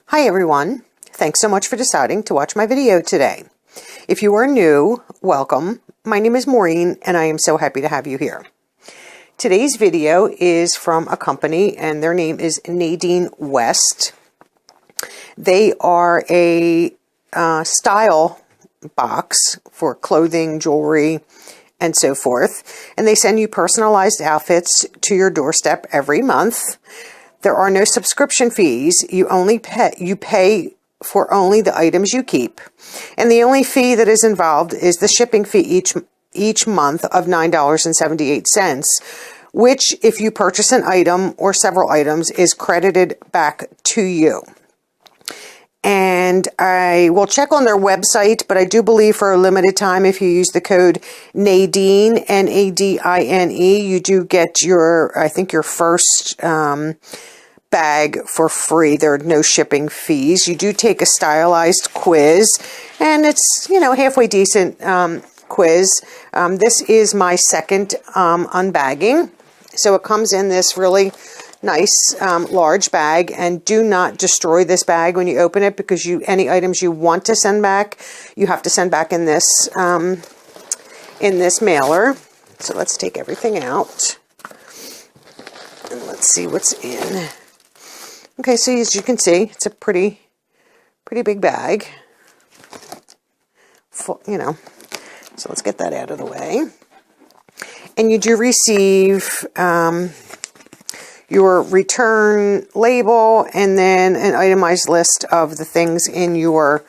Hi everyone, thanks so much for deciding to watch my video today. If you are new, welcome. My name is Maureen and I am so happy to have you here. Today's video is from a company and their name is NadineWest. They are a style box for clothing, jewelry, and so forth. And they send you personalized outfits to your doorstep every month. There are no subscription fees. You pay for only the items you keep. And the only fee that is involved is the shipping fee each month of $9.78, which if you purchase an item or several items is credited back to you. And I will check on their website, but I do believe for a limited time, if you use the code NADINE, N-A-D-I-N-E, you do get your, I think your first bag for free. There are no shipping fees. You do take a stylized quiz, and it's, you know, halfway decent quiz. This is my second unbagging. So it comes in this really nice large bag, and do not destroy this bag when you open it, because any items you want to send back, you have to send back in this mailer. So let's take everything out and let's see what's in. Okay, so as you can see, it's a pretty big bag, full, you know. So let's get that out of the way. And you do receive your return label, and then an itemized list of the things in your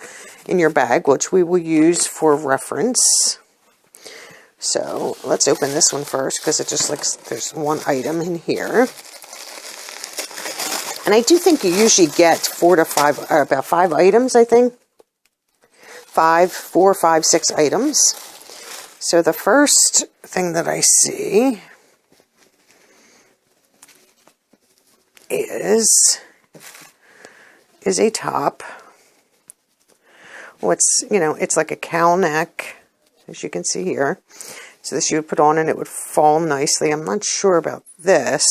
bag, which we will use for reference. So let's open this one first, because it just looks, there's one item in here. And I do think you usually get 4 to 5, or about 5 items, I think. 4, 5, 6 items. So the first thing that I see is a top. It's like a cowl neck, as you can see here. So this you would put on and it would fall nicely. I'm not sure about this.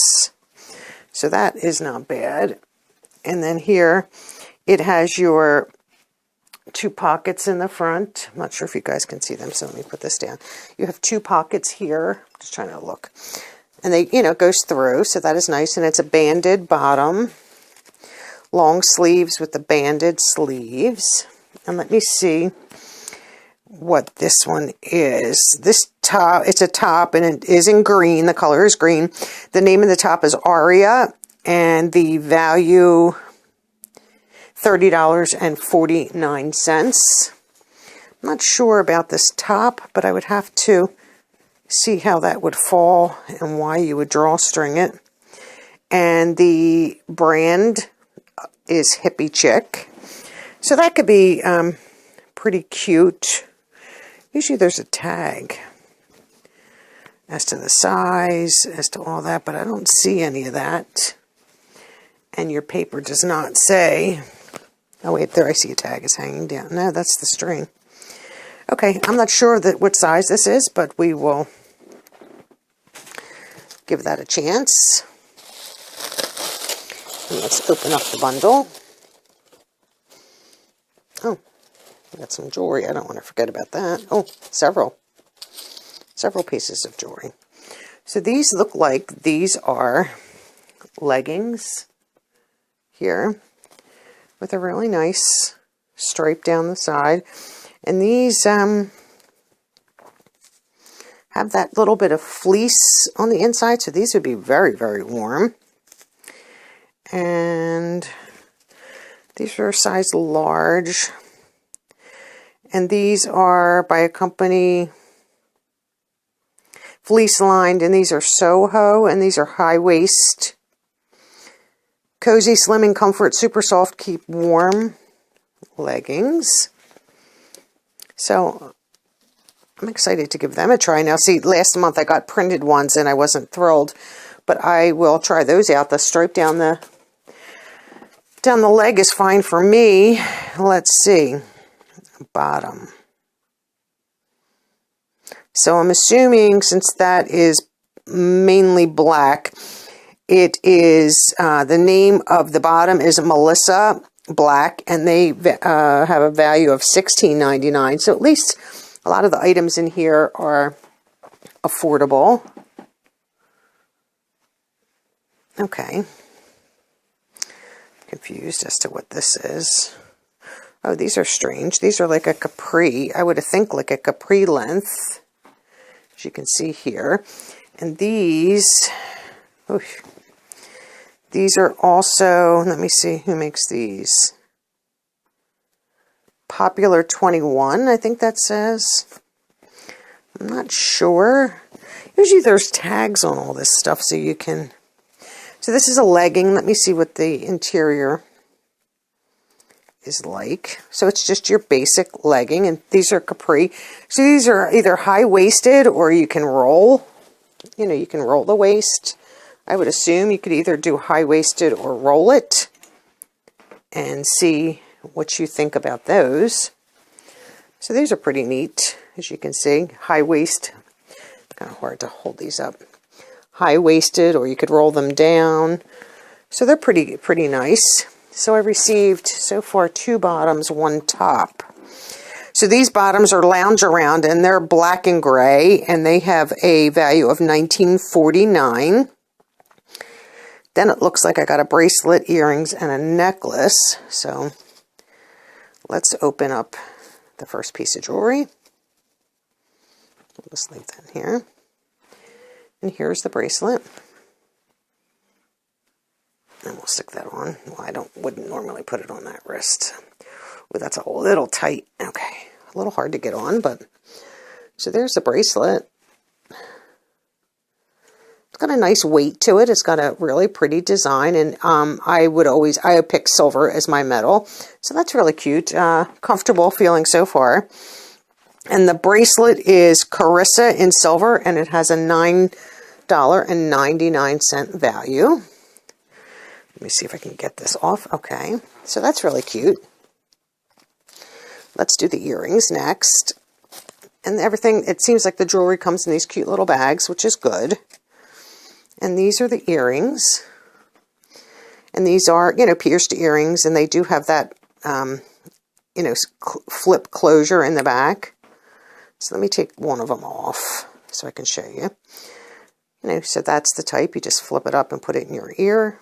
So that is not bad. And then here it has your 2 pockets in the front. I'm not sure if you guys can see them, so let me put this down. You have 2 pockets here. Just trying to look. And they, it goes through, so that is nice. And it's a banded bottom, long sleeves with the banded sleeves. And let me see what this one is. This top, it's a top, and it is in green. The color is green. The name of the top is Aria, and the value $30.49. I'm not sure about this top, but I would have to see how that would fall and why you would drawstring it. And the brand is Hippie Chick. So that could be pretty cute. Usually there's a tag as to the size, as to all that, but I don't see any of that. And your paper does not say. Oh wait, there I see a tag is hanging down. No, that's the string. Okay, I'm not sure what size this is, but we will give that a chance. And let's open up the bundle. Oh, we got some jewelry. I don't want to forget about that. Oh, several pieces of jewelry. So these look like these are leggings here with a really nice stripe down the side. And these have that little bit of fleece on the inside, so these would be very, very warm. And these are size large. And these are by a company, fleece lined, and these are Soho, and these are high waist. Cozy, slimming, comfort, super soft, keep warm leggings. So I'm excited to give them a try. Now, see, last month I got printed ones and I wasn't thrilled, but I will try those out. The stripe down the leg is fine for me. Let's see. Bottom. So I'm assuming, since that is mainly black, it is, the name of the bottom is Melissa, black, and they have a value of $16.99. So at least a lot of the items in here are affordable. Okay. Confused as to what this is. Oh, these are strange. These are like a capri. I would think like a capri length, as you can see here. And these are also, let me see who makes these. Popular 21, I think that says. I'm not sure. Usually there's tags on all this stuff so you can. So this is a legging. Let me see what the interior is like. So it's just your basic legging, and these are capri. So these are either high-waisted or you can roll. You know, you can roll the waist. I would assume you could either do high-waisted or roll it and see what you think about those. So these are pretty neat, as you can see. High waist. Kind of hard to hold these up. High-waisted, or you could roll them down. So they're pretty nice. So I received so far 2 bottoms, 1 top. So these bottoms are lounge around, and they're black and gray, and they have a value of $19.49. Then it looks like I got a bracelet, earrings, and a necklace. So let's open up the first piece of jewelry. We'll just leave that here. And here's the bracelet. And we'll stick that on. Well, I wouldn't normally put it on that wrist. Well, that's a little tight. Okay. A little hard to get on, but so there's the bracelet. It's got a nice weight to it. It's got a really pretty design, and I pick silver as my metal. So that's really cute. Comfortable feeling so far. And the bracelet is Carissa in silver, and it has a $9.99 value. Let me see if I can get this off. Okay, so that's really cute. Let's do the earrings next. And everything, it seems like the jewelry comes in these cute little bags, which is good. And these are the earrings. And these are, you know, pierced earrings, and they do have that, you know, flip closure in the back. So let me take one of them off so I can show you. You know, so that's the type. You just flip it up and put it in your ear.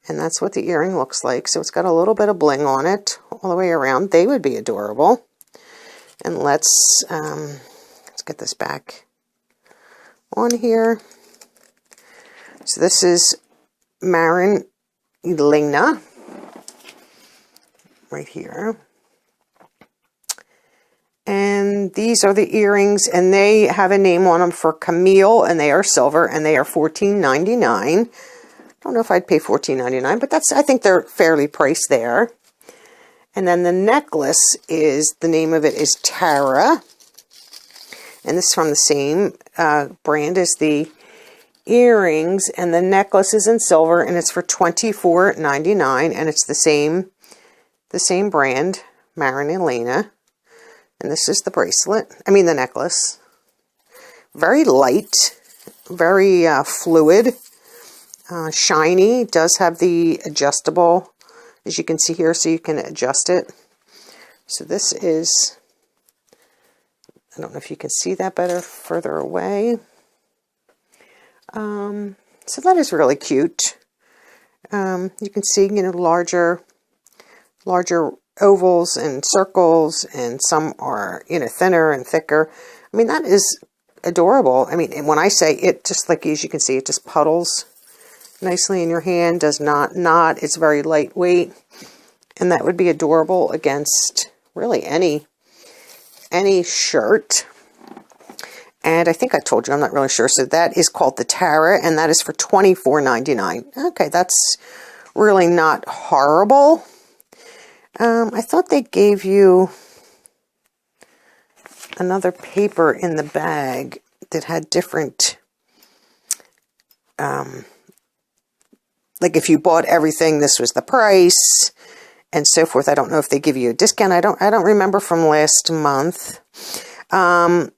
And that's what the earring looks like. So it's got a little bit of bling on it all the way around. They would be adorable. And let's get this back on here. So this is MaureenMcD right here. And these are the earrings, and they have a name on them for Camille, and they are silver, and they are $14.99. I don't know if I'd pay $14.99, but I think they're fairly priced there. And then the necklace is, the name of it is Tara. And this is from the same brand as the earrings, and the necklace is in silver, and it's for $24.99, and it's the same brand, MaureenMcD. And this is the bracelet, the necklace. Very light, very fluid, shiny. It does have the adjustable, as you can see here, so you can adjust it. So this is, I don't know if you can see that better further away. So that is really cute. You can see, you know, larger ovals and circles, and some are, you know, thinner and thicker. I mean, that is adorable. I mean, and when I say it, just like, as you can see, it just puddles nicely in your hand, does not knot. It's very lightweight, and that would be adorable against really any shirt. And I think I told you, I'm not really sure. So that is called the Tara, and that is for $24.99. Okay, that's really not horrible. I thought they gave you another paper in the bag that had different, like if you bought everything, this was the price, and so forth. I don't know if they give you a discount. I don't remember from last month. And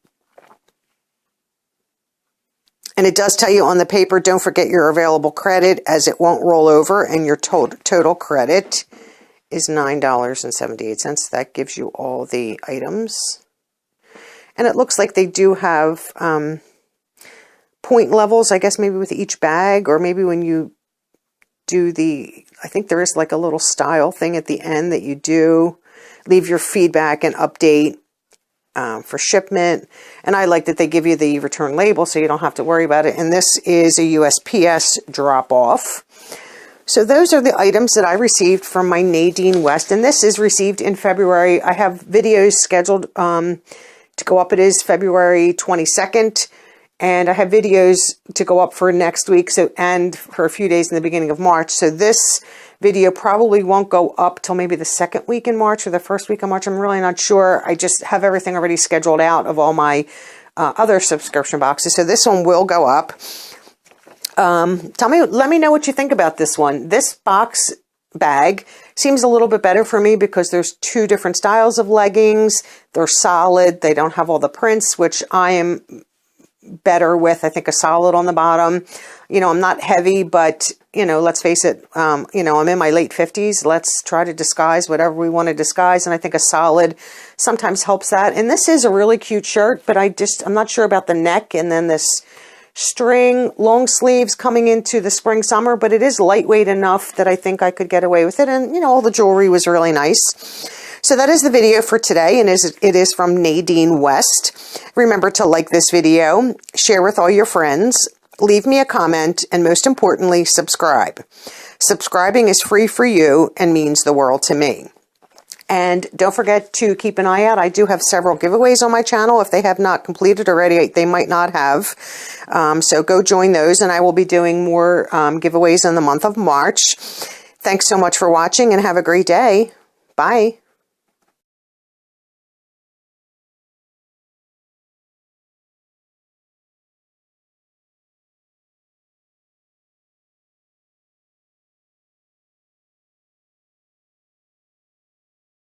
it does tell you on the paper, don't forget your available credit, as it won't roll over, and your total credit is $9.78. That gives you all the items. And it looks like they do have point levels, I guess maybe with each bag, or maybe when you do the, I think there is like a little style thing at the end that you do. Leave your feedback and update for shipment. And I like that they give you the return label so you don't have to worry about it. And this is a USPS drop-off. So those are the items that I received from my NadineWest, and this is received in February. I have videos scheduled to go up. It is February 22nd, and I have videos to go up for next week, and for a few days in the beginning of March. So this video probably won't go up till maybe the second week in March or the first week of March. I'm really not sure. I just have everything already scheduled out of all my other subscription boxes. So this one will go up. Let me know what you think about this one. This box bag seems a little bit better for me because there's two different styles of leggings. They're solid. They don't have all the prints, which I am better with. I think a solid on the bottom. You know, I'm not heavy, but, you know, let's face it, you know, I'm in my late 50s. Let's try to disguise whatever we want to disguise. And I think a solid sometimes helps that. And this is a really cute shirt, but I'm not sure about the neck. And then this string, long sleeves coming into the spring summer, but it is lightweight enough that I think I could get away with it. And, you know, all the jewelry was really nice. So that is the video for today, and it is from NadineWest. Remember to like this video, share with all your friends, leave me a comment, and most importantly, subscribe. Subscribing is free for you and means the world to me. And don't forget to keep an eye out. I do have several giveaways on my channel. If they have not completed already, they might not have. So go join those, and I will be doing more giveaways in the month of March. Thanks so much for watching, and have a great day. Bye.